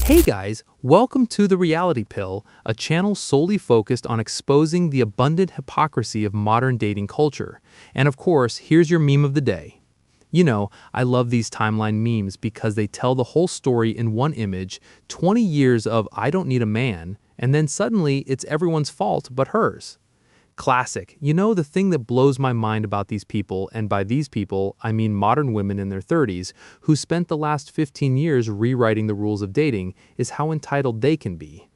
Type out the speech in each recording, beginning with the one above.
Hey guys, welcome to The Reality Pill, a channel solely focused on exposing the abundant hypocrisy of modern dating culture. And of course, here's your meme of the day. You know, I love these timeline memes because they tell the whole story in one image, 20 years of I don't need a man, and then suddenly it's everyone's fault but hers. Classic. You know, the thing that blows my mind about these people, and by these people, I mean modern women in their 30s, who spent the last 15 years rewriting the rules of dating, is how entitled they can be.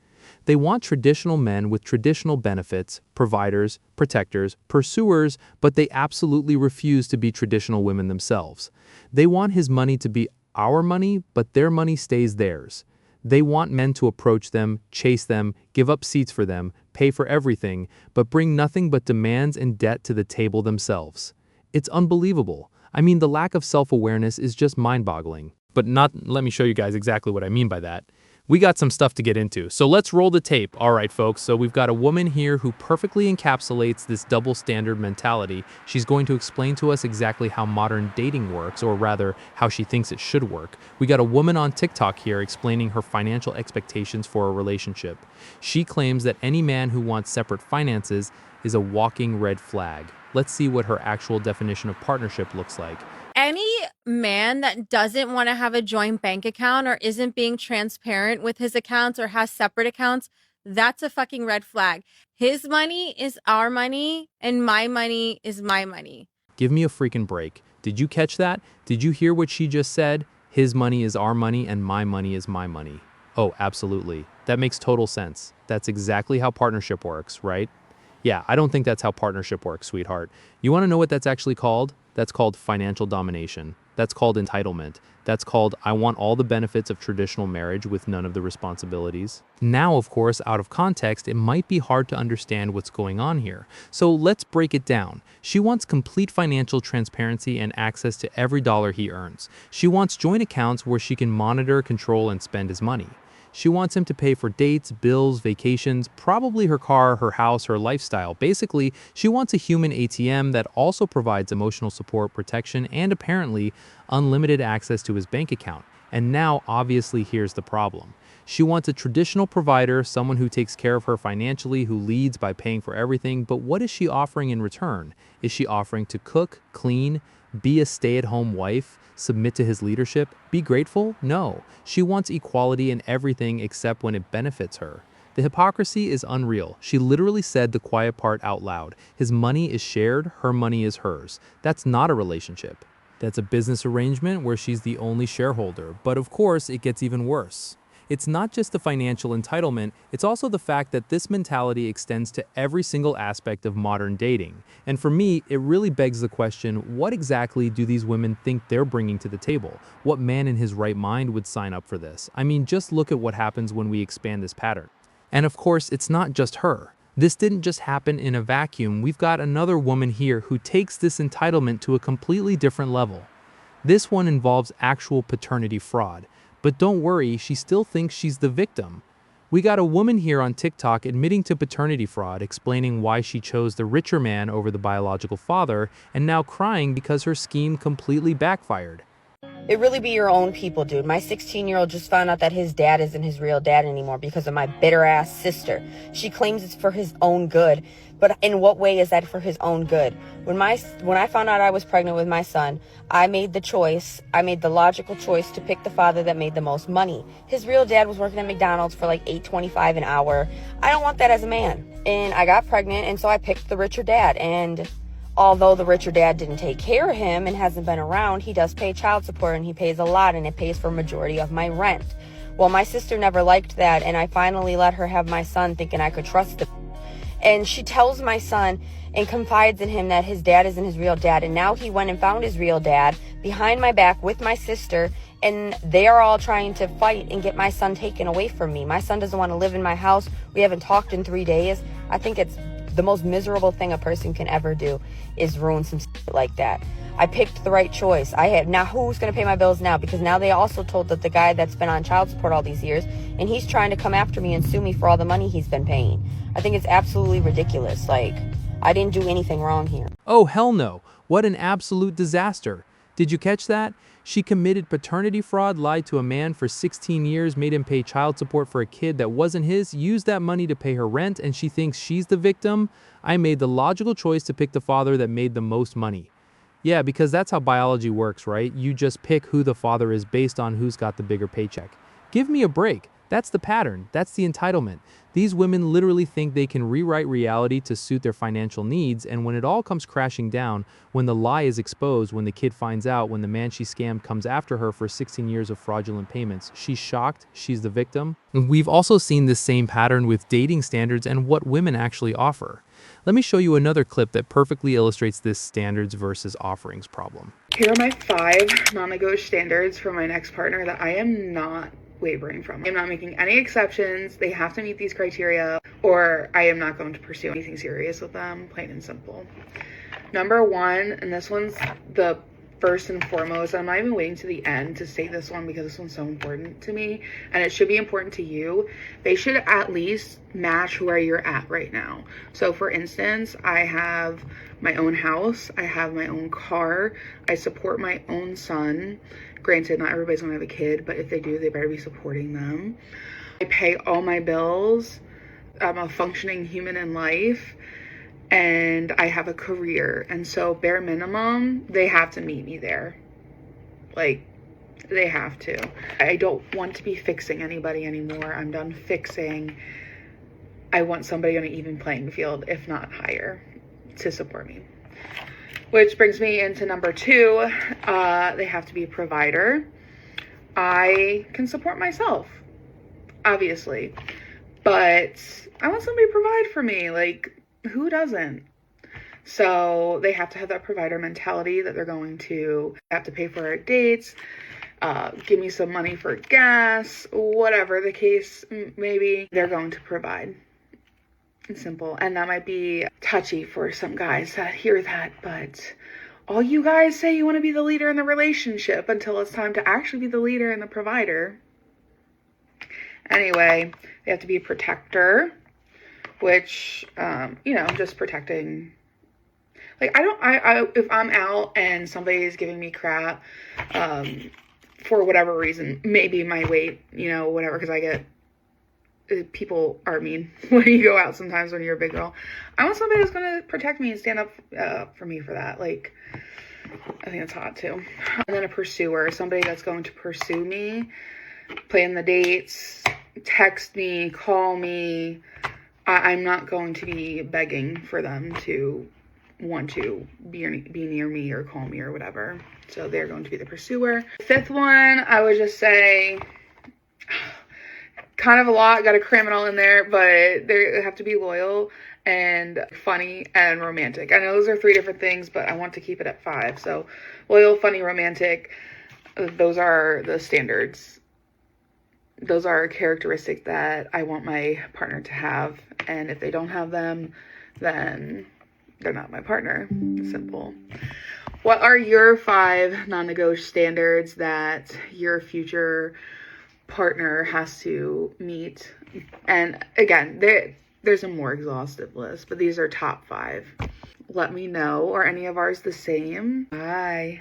They want traditional men with traditional benefits, providers, protectors, pursuers, but they absolutely refuse to be traditional women themselves. They want his money to be our money, but their money stays theirs. They want men to approach them, chase them, give up seats for them, pay for everything, but bring nothing but demands and debt to the table themselves. It's unbelievable. I mean, the lack of self-awareness is just mind-boggling. But let me show you guys exactly what I mean by that. We got some stuff to get into, so let's roll the tape. All right, folks, so we've got a woman here who perfectly encapsulates this double standard mentality. She's going to explain to us exactly how modern dating works, or rather, how she thinks it should work. We got a woman on TikTok here explaining her financial expectations for a relationship. She claims that any man who wants separate finances is a walking red flag. Let's see what her actual definition of partnership looks like. Any man that doesn't want to have a joint bank account or isn't being transparent with his accounts or has separate accounts, that's a fucking red flag. His money is our money and my money is my money. Give me a freaking break. Did you catch that? Did you hear what she just said? His money is our money and my money is my money. Oh, absolutely. That makes total sense. That's exactly how partnership works, right? Yeah, I don't think that's how partnership works, sweetheart. You want to know what that's actually called? That's called financial domination. That's called entitlement. That's called I want all the benefits of traditional marriage with none of the responsibilities. Now, of course, out of context, it might be hard to understand what's going on here. So let's break it down. She wants complete financial transparency and access to every dollar he earns. She wants joint accounts where she can monitor, control, and spend his money. She wants him to pay for dates, bills, vacations, probably her car, her house, her lifestyle. Basically, she wants a human ATM that also provides emotional support, protection, and apparently unlimited access to his bank account. And now, obviously, here's the problem. She wants a traditional provider, someone who takes care of her financially, who leads by paying for everything. But what is she offering in return? Is she offering to cook, clean, be a stay-at-home wife, submit to his leadership, be grateful? No. She wants equality in everything except when it benefits her. The hypocrisy is unreal. She literally said the quiet part out loud. His money is shared, her money is hers. That's not a relationship. That's a business arrangement where she's the only shareholder. But of course, it gets even worse. It's not just the financial entitlement, it's also the fact that this mentality extends to every single aspect of modern dating. And for me, it really begs the question, what exactly do these women think they're bringing to the table? What man in his right mind would sign up for this? I mean, just look at what happens when we expand this pattern. And of course, it's not just her. This didn't just happen in a vacuum. We've got another woman here who takes this entitlement to a completely different level. This one involves actual paternity fraud. But don't worry, she still thinks she's the victim. We got a woman here on TikTok admitting to paternity fraud, explaining why she chose the richer man over the biological father, and now crying because her scheme completely backfired. It really be your own people, dude. My 16-year-old just found out that his dad isn't his real dad anymore because of my bitter-ass sister. She claims it's for his own good. But in what way is that for his own good? When I found out I was pregnant with my son, I made the logical choice to pick the father that made the most money. His real dad was working at McDonald's for like $8.25 an hour. I don't want that as a man. And I got pregnant, and so I picked the richer dad. And although the richer dad didn't take care of him and hasn't been around, he does pay child support, and he pays a lot, and it pays for a majority of my rent. Well, my sister never liked that, and I finally let her have my son thinking I could trust him. And she tells my son and confides in him that his dad isn't his real dad. And now he went and found his real dad behind my back with my sister. And they are all trying to fight and get my son taken away from me. My son doesn't want to live in my house. We haven't talked in 3 days. I think it's the most miserable thing a person can ever do is ruin some shit like that. I picked the right choice. Now who's going to pay my bills now? Because now they also told that the guy that's been on child support all these years, and he's trying to come after me and sue me for all the money he's been paying. I think it's absolutely ridiculous. Like, I didn't do anything wrong here. Oh, hell no. What an absolute disaster. Did you catch that? She committed paternity fraud, lied to a man for 16 years, made him pay child support for a kid that wasn't his, used that money to pay her rent, and she thinks she's the victim? I made the logical choice to pick the father that made the most money. Yeah, because that's how biology works, right? You just pick who the father is based on who's got the bigger paycheck. Give me a break. That's the pattern. That's the entitlement. These women literally think they can rewrite reality to suit their financial needs, and when it all comes crashing down, when the lie is exposed, when the kid finds out, when the man she scammed comes after her for 16 years of fraudulent payments, she's shocked, she's the victim. We've also seen this same pattern with dating standards and what women actually offer. Let me show you another clip that perfectly illustrates this standards versus offerings problem. Here are my 5 non-negotiable standards for my next partner that I am not wavering from. I'm not making any exceptions. They have to meet these criteria or I am not going to pursue anything serious with them, plain and simple. Number 1, and this one's the first and foremost, I'm not even waiting to the end to say this one because this one's so important to me and it should be important to you. They should at least match where you're at right now. So for instance, I have my own house, I have my own car, I support my own son. Granted, not everybody's gonna have a kid, but if they do, they better be supporting them. I pay all my bills. I'm a functioning human in life and I have a career. And so bare minimum, they have to meet me there. Like, they have to. I don't want to be fixing anybody anymore. I'm done fixing. I want somebody on an even playing field, if not higher, to support me. Which brings me into number 2, they have to be a provider. I can support myself, obviously, but I want somebody to provide for me. Like, who doesn't? So they have to have that provider mentality that they're going to have to pay for our dates, give me some money for gas, whatever the case may be, they're going to provide. Simple. And that might be touchy for some guys that hear that, but all you guys say you want to be the leader in the relationship until it's time to actually be the leader and the provider. Anyway, they have to be a protector, which, just protecting. Like, if I'm out and somebody is giving me crap, for whatever reason, maybe my weight, whatever, because I get, people are mean when you go out sometimes when you're a big girl. I want somebody who's going to protect me and stand up for me for that. Like, I think that's hot too. And then a pursuer, somebody that's going to pursue me, plan the dates, text me, call me. I'm not going to be begging for them to want to be near me or call me or whatever. So they're going to be the pursuer. The 5th one, I would just say, kind of a lot, got to cram it all in there, but they have to be loyal and funny and romantic. I know those are 3 different things, but I want to keep it at 5. So loyal, funny, romantic, those are the standards. Those are characteristics that I want my partner to have. And if they don't have them, then they're not my partner. Simple. What are your 5 non-negotiable standards that your future partner has to meet? And again, there's a more exhaustive list, but these are top 5. Let me know. Are any of ours the same? Bye.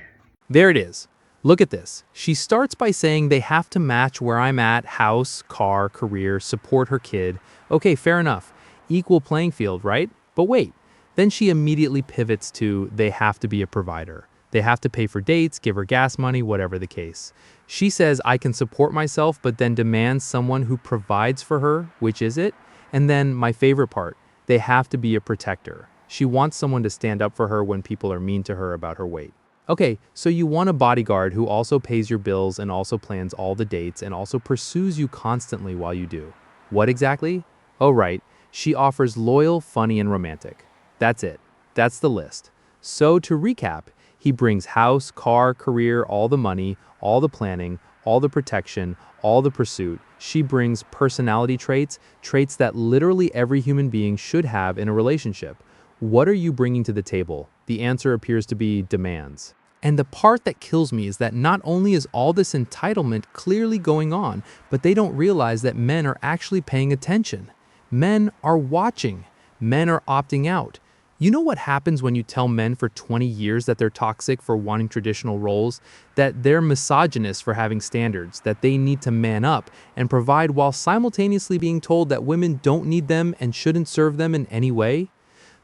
There it is. Look at this. She starts by saying they have to match where I'm at, house, car, career, support her kid. Okay, fair enough. Equal playing field, right? But wait. Then she immediately pivots to they have to be a provider. They have to pay for dates, give her gas money, whatever the case. She says I can support myself, but then demands someone who provides for her. Which is it? And then my favorite part, they have to be a protector. She wants someone to stand up for her when people are mean to her about her weight. Okay, so you want a bodyguard who also pays your bills and also plans all the dates and also pursues you constantly while you do. What exactly? Oh right, she offers loyal, funny, and romantic. That's it. That's the list. So to recap, he brings house, car, career, all the money, all the planning, all the protection, all the pursuit. She brings personality traits, traits that literally every human being should have in a relationship. What are you bringing to the table? The answer appears to be demands. And the part that kills me is that not only is all this entitlement clearly going on, but they don't realize that men are actually paying attention. Men are watching. Men are opting out. You know what happens when you tell men for 20 years that they're toxic for wanting traditional roles, that they're misogynist for having standards, that they need to man up and provide while simultaneously being told that women don't need them and shouldn't serve them in any way?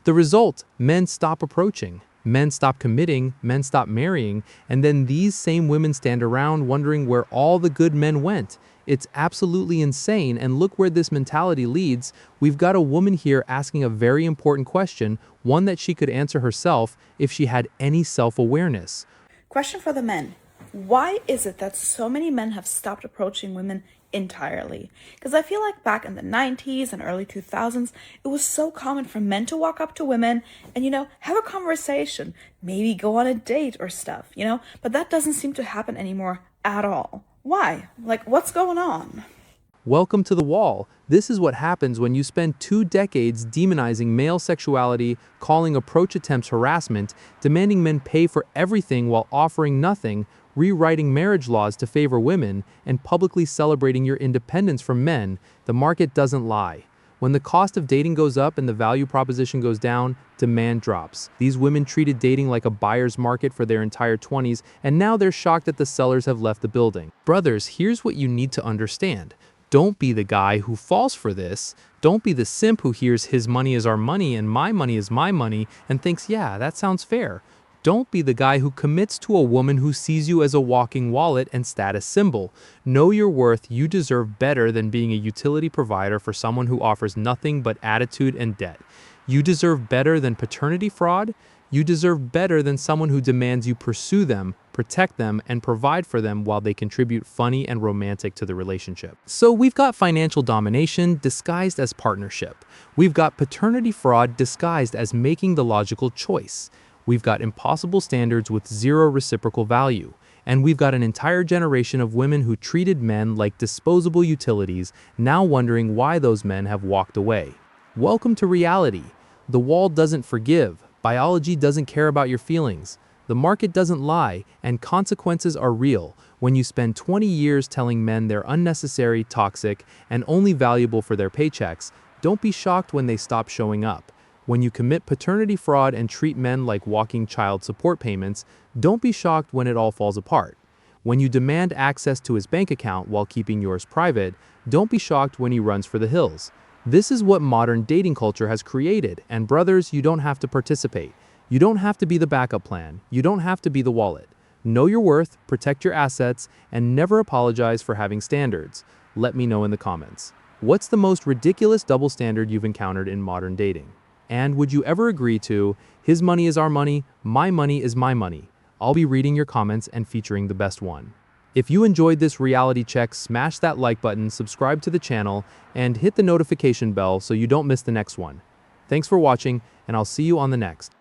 The result, men stop approaching, men stop committing, men stop marrying, and then these same women stand around wondering where all the good men went. It's absolutely insane, and look where this mentality leads. We've got a woman here asking a very important question, one that she could answer herself if she had any self-awareness. Question for the men. Why is it that so many men have stopped approaching women entirely? Because I feel like back in the 90s and early 2000s, it was so common for men to walk up to women and, have a conversation, maybe go on a date or stuff, but that doesn't seem to happen anymore at all. Why? Like, what's going on? Welcome to the wall. This is what happens when you spend 2 decades demonizing male sexuality, calling approach attempts harassment, demanding men pay for everything while offering nothing, rewriting marriage laws to favor women, and publicly celebrating your independence from men. The market doesn't lie. When the cost of dating goes up and the value proposition goes down, demand drops. These women treated dating like a buyer's market for their entire 20s, and now they're shocked that the sellers have left the building. Brothers, here's what you need to understand. Don't be the guy who falls for this. Don't be the simp who hears his money is our money and my money is my money and thinks, yeah, that sounds fair. Don't be the guy who commits to a woman who sees you as a walking wallet and status symbol. Know your worth. You deserve better than being a utility provider for someone who offers nothing but attitude and debt. You deserve better than paternity fraud. You deserve better than someone who demands you pursue them, protect them, and provide for them while they contribute funny and romantic to the relationship. So we've got financial domination disguised as partnership. We've got paternity fraud disguised as making the logical choice. We've got impossible standards with zero reciprocal value. And we've got an entire generation of women who treated men like disposable utilities, now wondering why those men have walked away. Welcome to reality. The wall doesn't forgive. Biology doesn't care about your feelings. The market doesn't lie, and consequences are real. When you spend 20 years telling men they're unnecessary, toxic, and only valuable for their paychecks, don't be shocked when they stop showing up. When you commit paternity fraud and treat men like walking child support payments, don't be shocked when it all falls apart. When you demand access to his bank account while keeping yours private, don't be shocked when he runs for the hills. This is what modern dating culture has created, and brothers, you don't have to participate. You don't have to be the backup plan. You don't have to be the wallet. Know your worth, protect your assets, and never apologize for having standards. Let me know in the comments. What's the most ridiculous double standard you've encountered in modern dating? And would you ever agree to, his money is our money, my money is my money? I'll be reading your comments and featuring the best one. If you enjoyed this reality check, smash that like button, subscribe to the channel, and hit the notification bell so you don't miss the next one. Thanks for watching, and I'll see you on the next.